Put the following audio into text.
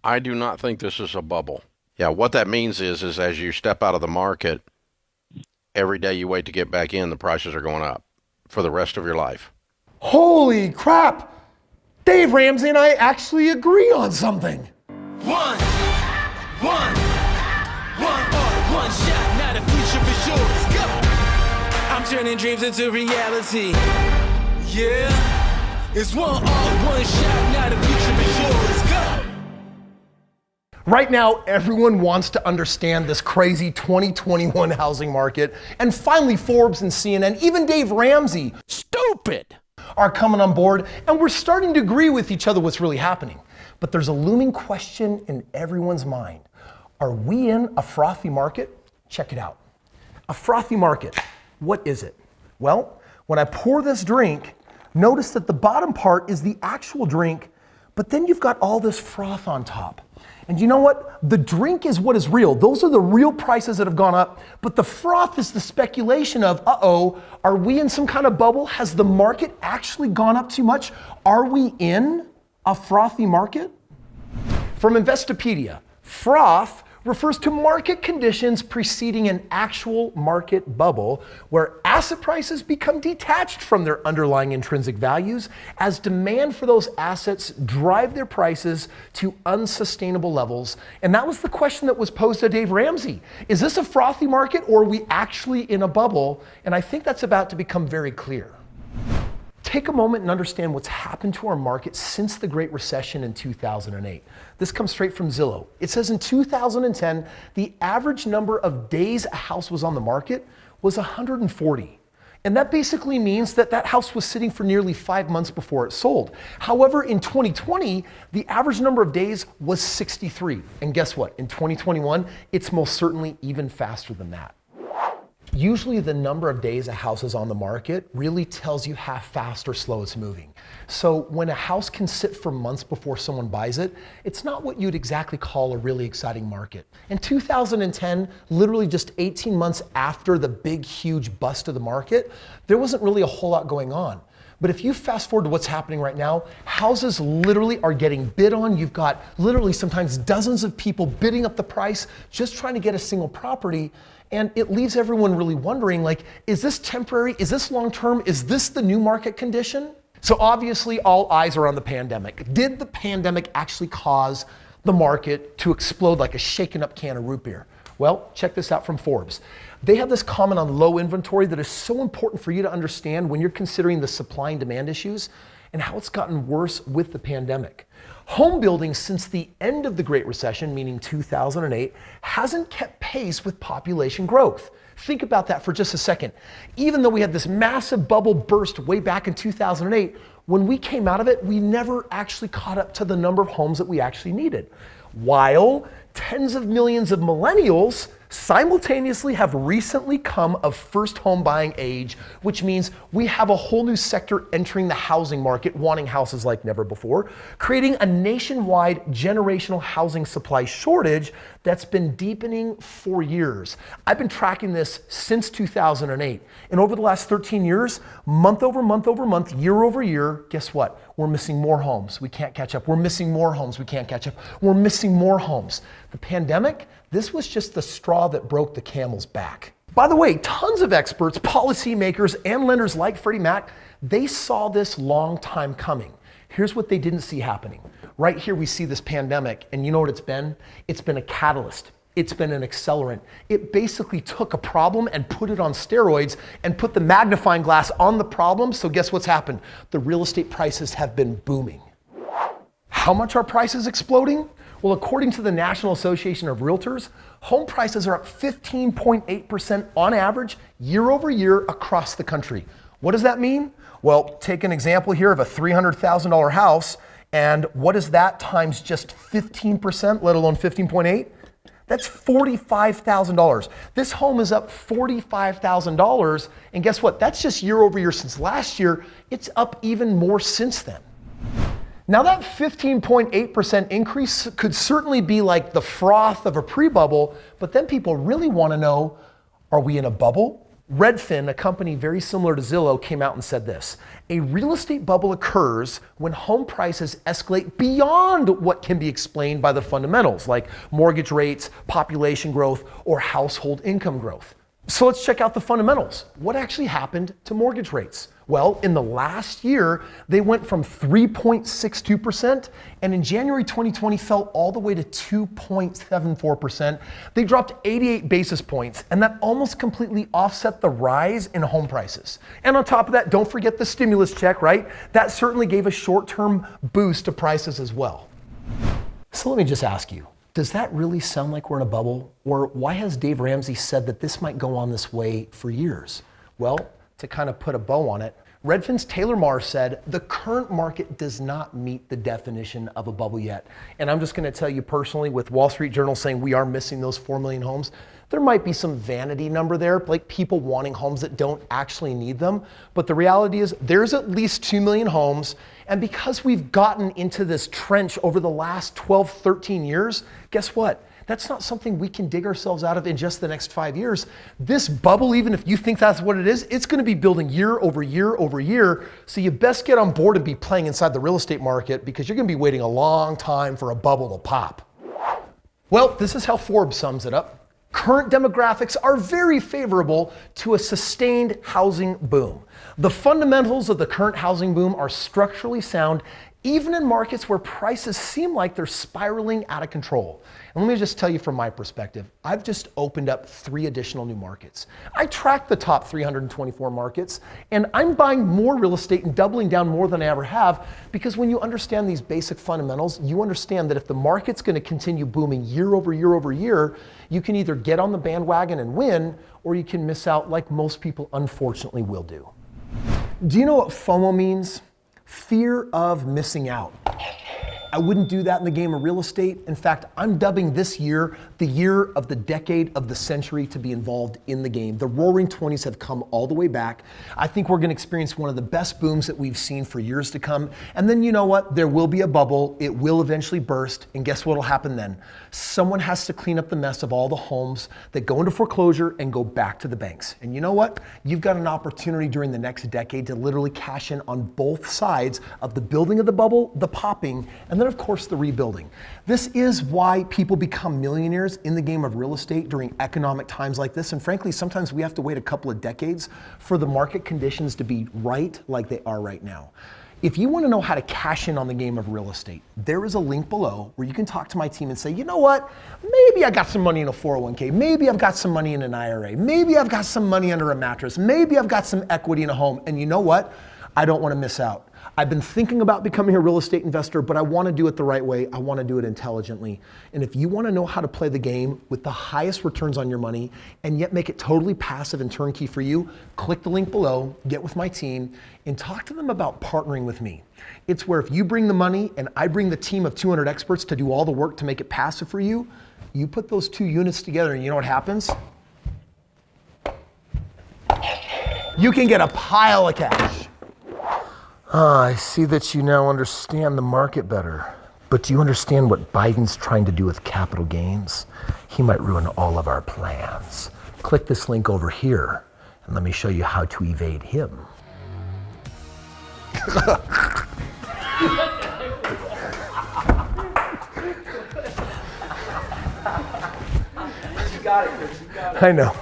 I do not think this is a bubble. Yeah, what that means is as you step out of the market, every day you wait to get back in, the prices are going up for the rest of your life. Holy crap! Dave Ramsey and I actually agree on something. One shot, now the future is yours. Go! I'm turning dreams into reality. Yeah, it's one shot, now the future is yours. Go! Right now, everyone wants to understand this crazy 2021 housing market, and finally Forbes and CNN, even Dave Ramsey, stupid, are coming on board, and we're starting to agree with each other what's really happening. But there's a looming question in everyone's mind. Are we in a frothy market? Check it out. A frothy market, what is it? Well, when I pour this drink, notice that the bottom part is the actual drink, but then you've got all this froth on top. And you know what? The drink is what is real. Those are the real prices that have gone up, but the froth is the speculation of, are we in some kind of bubble? Has the market actually gone up too much? Are we in a frothy market? From Investopedia, froth refers to market conditions preceding an actual market bubble where asset prices become detached from their underlying intrinsic values as demand for those assets drive their prices to unsustainable levels. And that was the question that was posed to Dave Ramsey. Is this a frothy market or are we actually in a bubble? And I think that's about to become very clear. Take a moment and understand what's happened to our market since the Great Recession in 2008. This comes straight from Zillow. It says in 2010, the average number of days a house was on the market was 140. And that basically means that that house was sitting for nearly 5 months before it sold. However, in 2020, the average number of days was 63. And guess what? In 2021, it's most certainly even faster than that. Usually the number of days a house is on the market really tells you how fast or slow it's moving. So when a house can sit for months before someone buys it, it's not what you'd exactly call a really exciting market. In 2010, literally just 18 months after the big, huge bust of the market, there wasn't really a whole lot going on. But if you fast forward to what's happening right now, houses literally are getting bid on. You've got literally sometimes dozens of people bidding up the price, just trying to get a single property. And it leaves everyone really wondering, like, is this temporary? Is this long-term? Is this the new market condition? So obviously all eyes are on the pandemic. Did the pandemic actually cause the market to explode like a shaken up can of root beer? Well, check this out from Forbes. They have this comment on low inventory that is so important for you to understand when you're considering the supply and demand issues and how it's gotten worse with the pandemic. Home building since the end of the Great Recession, meaning 2008, hasn't kept pace with population growth. Think about that for just a second. Even though we had this massive bubble burst way back in 2008, when we came out of it, we never actually caught up to the number of homes that we actually needed. While tens of millions of millennials simultaneously have recently come of first home buying age, which means we have a whole new sector entering the housing market, wanting houses like never before, creating a nationwide generational housing supply shortage that's been deepening for years. I've been tracking this since 2008. And over the last 13 years, month over month over month, year over year, guess what? We're missing more homes. We can't catch up. We're missing more homes. We can't catch up. We're missing more homes. The pandemic, this was just the straw that broke the camel's back. By the way, tons of experts, policymakers, and lenders like Freddie Mac, they saw this long time coming. Here's what they didn't see happening. Right here we see this pandemic, and you know what it's been? It's been a catalyst. It's been an accelerant. It basically took a problem and put it on steroids and put the magnifying glass on the problem, so guess what's happened? The real estate prices have been booming. How much are prices exploding? Well, according to the National Association of Realtors, home prices are up 15.8% on average year over year across the country. What does that mean? Well, take an example here of a $300,000 house, and what is that times just 15%, let alone 15.8? That's $45,000. This home is up $45,000, and guess what? That's just year over year since last year. It's up even more since then. Now that 15.8% increase could certainly be like the froth of a pre-bubble, but then people really want to know, are we in a bubble Redfin, a company very similar to Zillow, came out and said this: a real estate bubble occurs when home prices escalate beyond what can be explained by the fundamentals, like mortgage rates, population growth, or household income growth. So let's check out the fundamentals. What actually happened to mortgage rates? Well, in the last year, they went from 3.62%, and in January 2020 fell all the way to 2.74%. They dropped 88 basis points, and that almost completely offset the rise in home prices. And on top of that, don't forget the stimulus check, right? That certainly gave a short-term boost to prices as well. So let me just ask you, does that really sound like we're in a bubble? Or why has Dave Ramsey said that this might go on this way for years? Well, to kind of put a bow on it, Redfin's Taylor Marr said the current market does not meet the definition of a bubble yet. And I'm just going to tell you personally, with Wall Street Journal saying we are missing those 4 million homes, there might be some vanity number there, like people wanting homes that don't actually need them. But the reality is there's at least 2 million homes. And because we've gotten into this trench over the last 12, 13 years, guess what? That's not something we can dig ourselves out of in just the next 5 years. This bubble, even if you think that's what it is, it's going to be building year over year over year. So you best get on board and be playing inside the real estate market, because you're going to be waiting a long time for a bubble to pop. Well, this is how Forbes sums it up. Current demographics are very favorable to a sustained housing boom. The fundamentals of the current housing boom are structurally sound, even in markets where prices seem like they're spiraling out of control. And let me just tell you from my perspective, I've just opened up 3 additional new markets. I track the top 324 markets, and I'm buying more real estate and doubling down more than I ever have, because when you understand these basic fundamentals, you understand that if the market's going to continue booming year over year over year, you can either get on the bandwagon and win, or you can miss out like most people unfortunately will do. Do you know what FOMO means? Fear of missing out. I wouldn't do that in the game of real estate. In fact, I'm dubbing this year the year of the decade of the century to be involved in the game. The roaring 20s have come all the way back. I think we're going to experience one of the best booms that we've seen for years to come. And then you know what? There will be a bubble. It will eventually burst. And guess what will happen then? Someone has to clean up the mess of all the homes that go into foreclosure and go back to the banks. And you know what? You've got an opportunity during the next decade to literally cash in on both sides of the building of the bubble, the popping, and then of course the rebuilding. This is why people become millionaires in the game of real estate during economic times like this. And frankly, sometimes we have to wait a couple of decades for the market conditions to be right like they are right now. If you want to know how to cash in on the game of real estate, there is a link below where you can talk to my team and say, you know what, maybe I got some money in a 401k, maybe I've got some money in an IRA, maybe I've got some money under a mattress, maybe I've got some equity in a home, and you know what, I don't want to miss out. I've been thinking about becoming a real estate investor, but I want to do it the right way. I want to do it intelligently. And if you want to know how to play the game with the highest returns on your money and yet make it totally passive and turnkey for you, click the link below, get with my team, and talk to them about partnering with me. It's where if you bring the money and I bring the team of 200 experts to do all the work to make it passive for you, you put those 2 units together and you know what happens? You can get a pile of cash. I see that you now understand the market better. But do you understand what Biden's trying to do with capital gains? He might ruin all of our plans. Click this link over here and let me show you how to evade him. You got it, Kris. You got it. I know.